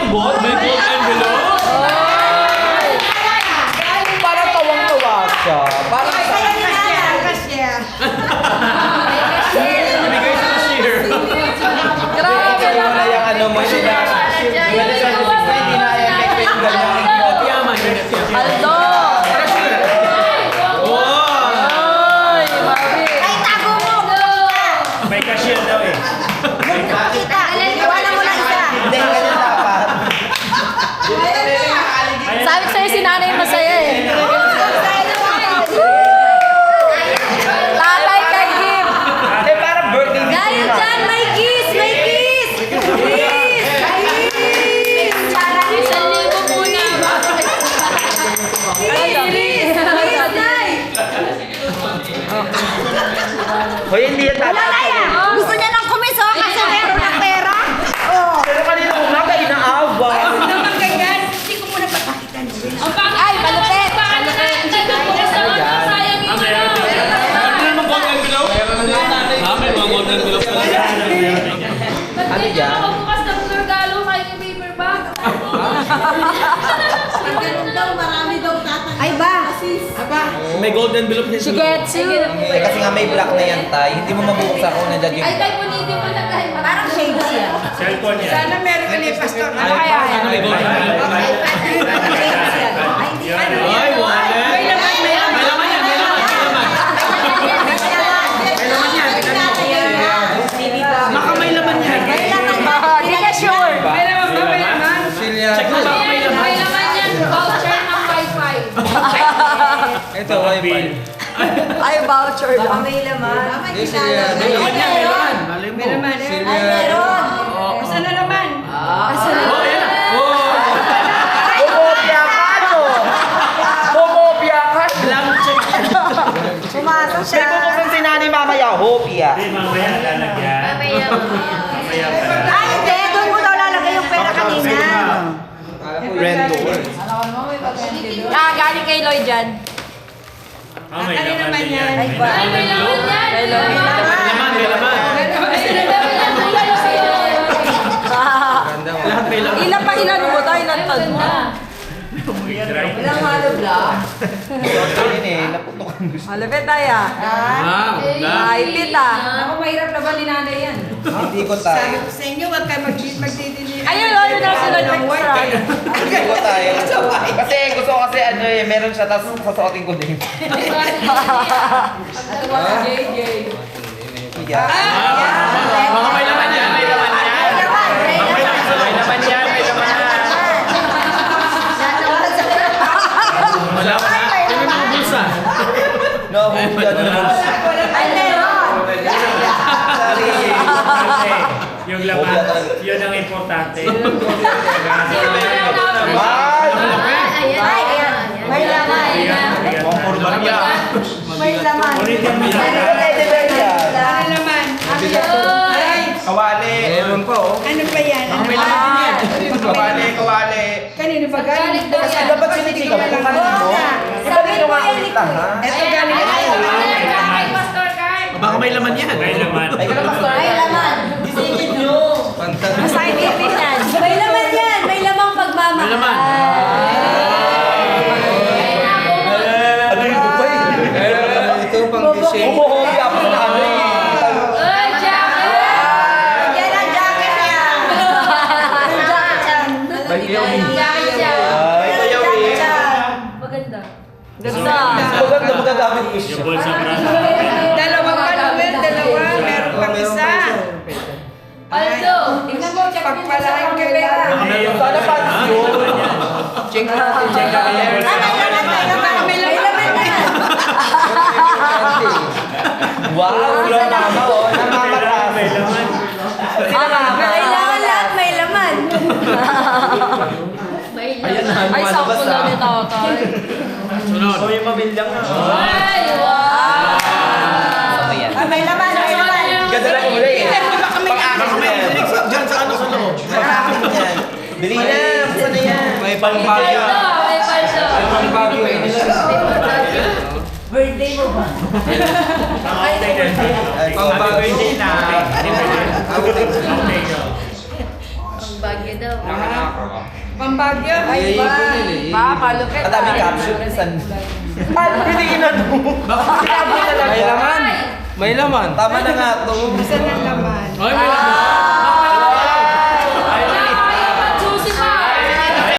malambot? May gold envelope? Parang tawang-tawa siya. Parang sa... Binigay sa cashier. Grabe na yung ano mo. Hindi na i-effect yung ganyan. Yaman, yun. Aldo! Ay, mami! Ay, tago mo! May cashier daw eh. Kita, iwanan mo lang isa. Hindi, ganyan dapat. Sabi ko sa'yo si nanay masaya eh. Tatay kay Kim! Eh, parang birthday ni Dahil Tina. dyan, may kiss! May kiss! Parang 1,000 muna. Kiss! Kiss, Nay! Hoy, hindi yan Wala dapat. na yan! Gusto niya ng kumiso kasi meron ng pera. Oh. Pero kanina umaga, inaawa. Naman ganyan. Hindi ko muna papakitan. Ay, malupit! Ano naman gold envelope? May mga gold envelope pala. Ano yan? Bukas ng regalo kay paper bag. Pag ganun daw, marami daw tatang. Ay ba? May gold envelope din She gets you! Eh, kasi nga may black na yan, tay. Hindi mo mabubuksan kung nandiyan yung... Ay, tayo po hindi mo na kahit Parang shades yan. cellphone niya. Sana meron ka ni Pastor. Ano kaya? Ano may gold envelope? Shades yan. Ay, hindi pa. Ay, wala. May laman, may laman. May laman yan, may laman, may laman. Baka may laman yan. Hindi ka sure! May laman ba? May laman? Check mo baka may laman. may laman yan. Voucher ng wifi. Ito, wifi. Ay, voucher lang. May laman. May laman yan, may laman. Malay mo. May laman. Ay, meron. Saan na naman? Oh, yan na. Oh. Bumopia ka, no? Bumopia ka. Blank check yan. Pumasok May siya. bubuksan si Nani mamaya, hopia. Mamaya lalagyan. Ay, hindi. Doon mo daw lalagay yung pera kanina. Rento. Ah, galing kay Lloyd dyan. May Ano laman naman din yan? yan. Ay, ba? Ay, may laman yan. Kay Lloyd. May laman, may laman. Lahat may laman. Ilan pa ilan mo tayo? Ilan pa mo? Ilang halo block? Ayun eh, naputukan gusto. Malupit tayo ah. Wala. Mahigpit ah. Ako mahirap na ba ni nanay yan? Hindi ko Sabi tayo. ko sa inyo, wag kayo magdidili. Ayun, Lloyd na sila ng extra. Hindi ko tayo. Kasi gusto ko kasi ano eh, meron siya, tapos sasuotin ko din. Yeah. Baka may laman yan, may laman yan. May laman. May May laman. laman yan, may laman yan. Wala pa na. May bubusa. No, hindi ano naman. Ay, meron. Sorry. Yung laman, yun ang importante. Ay! Ay, ayan. May laman. Pamporbarya. May laman. Ulitin mo yan. Ano na i-depend yan? Ano naman? Ay, Kawali. Meron pa oh. ano pa yan? Baka may laman din yan. Kawali, kawali. Kanino ba galing? Kasi dapat sinichika mo kung kanino mo. Iba din yung makakita ha? Ito galing Ay, ito. kay Pastor Card. Baka may laman yan. May laman. Ay, ka na May laman. Isipin nyo. Masakit ipin yan. May laman yan. May lamang pagmamahal. May laman. Ano yun ba eh? Ito pang gising. Umuhobya ako na ano eh. Ay, jacket. Yan ang jacket niya. Ang jacket niya. Jacket siya. Ay, Kuya Will. Maganda. Ganda. Maganda magagamit ko siya. Yung bulsa brand. Dalawa pa naman, dalawa. Meron pang isa. Aldo. Tingnan mo, pagpalain kailangan. Baka meron. Sana pansin yun. Check natin, check natin. May laman. May laman. May laman na yan. Wow, wala mama oh. Namamatas. May laman. May laman lahat. May laman. May Ayan laman. na, Ay, lumalabas sakto na ah. ni Tatay. Sunod. Oh, yung mabilyang na. Ay, wow. Ay, may laman. May laman. Ganda lang umuli eh. Baka may dinig dyan sa ano sa loob. Pag-akin yan. Bili na, buksan na yan. May pang-bagyo. May palso. May pang-bagyo eh. Birthday mo ba? Pang-bagyo. Birthday na. Outing. Ang bagyo daw. Pambagyo. Ay, ipon Ba, malupit Ang dami caption. San? Hindi ginano. May laman. May laman. Tama na nga to. Isa ng laman. Ay, may laman.